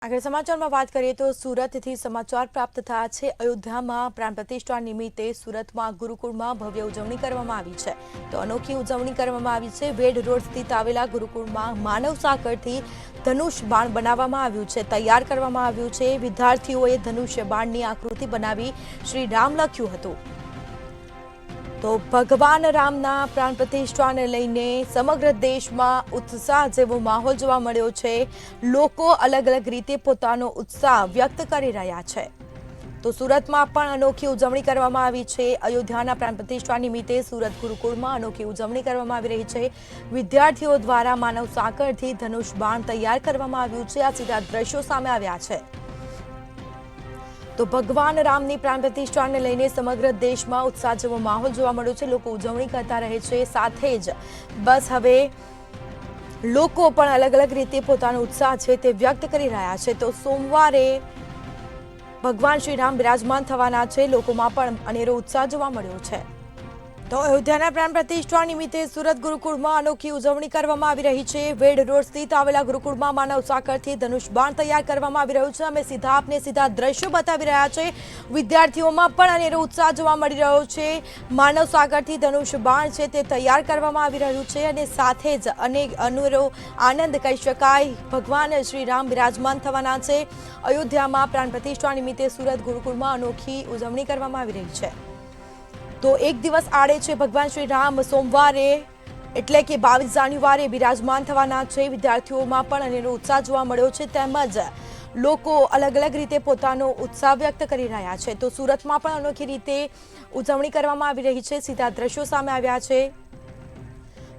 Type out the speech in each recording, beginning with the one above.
આગળ સમાચારમાં વાત કરીએ તો સુરતથી સમાચાર પ્રાપ્ત થયા છે। અયોધ્યામાં પ્રાણ પ્રતિષ્ઠા નિમિત્તે સુરતમાં ગુરુકુળમાં ભવ્ય ઉજવણી કરવામાં આવી છે। તો અનોખી ઉજવણી કરવામાં આવી છે। વેડ રોડ સ્થિત આવેલા ગુરુકુળમાં માનવ સાંકળથી ધનુષ બાણ બનાવવામાં આવ્યું છે, તૈયાર કરવામાં આવ્યું છે। વિદ્યાર્થીઓએ ધનુષ્ય બાણની આકૃતિ બનાવી શ્રી રામ લખ્યું હતું। તો ભગવાન રામના પ્રાણ પ્રતિષ્ઠાને લઈને સમગ્ર દેશમાં ઉત્સાહ જેવો માહોલ જોવા મળ્યો છે। લોકો અલગ અલગ રીતે પોતાનો ઉત્સાહ વ્યક્ત કરી રહ્યા છે। તો સુરતમાં પણ અનોખી ઉજવણી કરવામાં આવી છે। અયોધ્યાના પ્રાણ પ્રતિષ્ઠા નિમિત્તે સુરત ગુરુકુળમાં અનોખી ઉજવણી કરવામાં આવી રહી છે। વિદ્યાર્થીઓ દ્વારા માનવ સાંકળથી ધનુષ બાણ તૈયાર કરવામાં આવ્યું છે। આ સીધા દ્રશ્યો સામે આવ્યા છે। તો ભગવાન રામની પ્રાણ પ્રતિષ્ઠાને લઈને સમગ્ર દેશમાં ઉત્સાહ જેવો માહોલ જોવા મળ્યો છે। લોકો ઉજવણી કરતા રહે છે, સાથે જ બસ હવે લોકો પણ અલગ અલગ રીતે પોતાનો ઉત્સાહ છે તે વ્યક્ત કરી રહ્યા છે। તો સોમવારે ભગવાન શ્રી રામ બિરાજમાન થવાના છે, લોકોમાં પણ અનેરો ઉત્સાહ જોવા મળ્યો છે। તો અયોધ્યાના પ્રાણ પ્રતિષ્ઠા નિમિત્તે સુરત ગુરુકુળમાં અનોખી ઉજવણી કરવામાં આવી રહી છે। વેડ રોડ સ્થિત આવેલા ગુરુકુળમાં માનવ સાંકળથી ધનુષ બાણ તૈયાર કરવામાં આવી રહ્યું છે। અમે સીધા દ્રશ્યો બતાવી રહ્યા છે। વિદ્યાર્થીઓમાં પણ અનેરો ઉત્સાહ જોવા મળી રહ્યો છે। માનવ સાંકળથી ધનુષ બાણ છે તે તૈયાર કરવામાં આવી રહ્યું છે અને સાથે જ અનેરો આનંદ કહી શકાય। ભગવાન શ્રી રામ બિરાજમાન થવાના છે। અયોધ્યામાં પ્રાણ પ્રતિષ્ઠા નિમિત્તે સુરત ગુરુકુળમાં અનોખી ઉજવણી કરવામાં આવી રહી છે। તો એક દિવસ આડે છે ભગવાન શ્રી રામ સોમવારે એટલે કે 22 જાન્યુઆરીએ બિરાજમાન થવાના છે। વિદ્યાર્થીઓમાં પણ અનેરો ઉત્સાહ જોવા મળ્યો છે, તેમજ લોકો અલગ અલગ રીતે પોતાનો ઉત્સાહ વ્યક્ત કરી રહ્યા છે। તો સુરતમાં પણ અનોખી રીતે ઉજવણી કરવામાં આવી રહી છે। સીધા દ્રશ્યો સામે આવ્યા છે।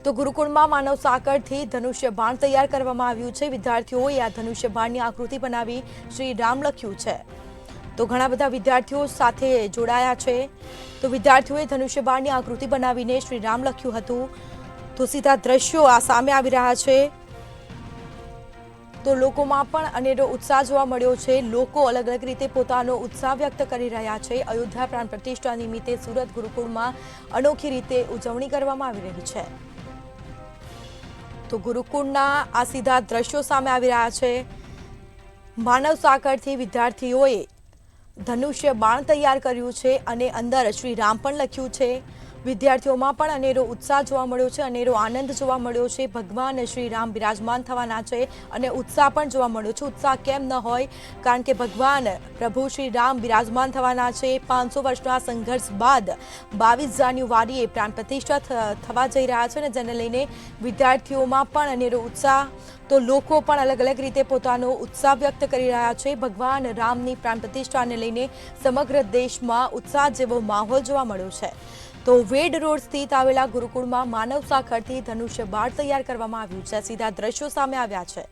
તો ગુરુકુળમાં માનવ સાંકળથી ધનુષ્ય બાણ તૈયાર કરવામાં આવ્યું છે। વિદ્યાર્થીઓએ આ ધનુષ્ય બાણની આકૃતિ બનાવી શ્રી રામ લખ્યું છે। તો ઘણા બધા વિદ્યાર્થીઓ સાથે જોડાયા છે। તો વિદ્યાર્થીઓએ ધનુષ્ય બાણની આકૃતિ બનાવીને શ્રી રામ લખ્યું હતું। તો સીધા દ્રશ્યો આ સામે આવી રહ્યા છે। તો લોકોમાં પણ અનેરો ઉત્સાહ જોવા મળ્યો છે। લોકો અલગ અલગ રીતે પોતાનો ઉત્સાહ વ્યક્ત કરી રહ્યા છે। અયોધ્યા પ્રાણ પ્રતિષ્ઠા નિમિત્તે સુરત ગુરુકુળમાં અનોખી રીતે ઉજવણી કરવામાં આવી રહી છે। તો ગુરુકુળના આ સીધા દ્રશ્યો સામે આવી રહ્યા છે। માનવ સાંકળથી વિદ્યાર્થીઓએ ધનુષ્ય બાણ તૈયાર કર્યું છે અને અંદર શ્રી રામ પણ લખ્યું છે। વિદ્યાર્થીઓમાં પણ અનેરો ઉત્સાહ જોવા મળ્યો છે, અનેરો આનંદ જોવા મળ્યો છે। ભગવાન શ્રી રામ બિરાજમાન થવાના છે અને ઉત્સાહ પણ જોવા મળ્યો છે। ઉત્સાહ કેમ ન હોય, કારણ કે ભગવાન પ્રભુ શ્રી રામ બિરાજમાન થવાના છે। 500 વર્ષના સંઘર્ષ બાદ 22 જાન્યુઆરીએ પ્રાણ પ્રતિષ્ઠા થવા જઈ રહ્યા છે અને જેને લઈને વિદ્યાર્થીઓમાં પણ અનેરો ઉત્સાહ। તો લોકો પણ અલગ અલગ રીતે પોતાનો ઉત્સાહ વ્યક્ત કરી રહ્યા છે। ભગવાન રામની પ્રાણ પ્રતિષ્ઠાને લઈને સમગ્ર દેશમાં ઉત્સાહ જેવો માહોલ જોવા મળ્યો છે। તો વેડ રોડ સ્થિત આવેલા ગુરુકુળમાં માનવ સાંકળથી ધનુષ્ય બાણ તૈયાર કરવામાં આવ્યું છે। સીધા દ્રશ્યો સામે આવ્યા છે।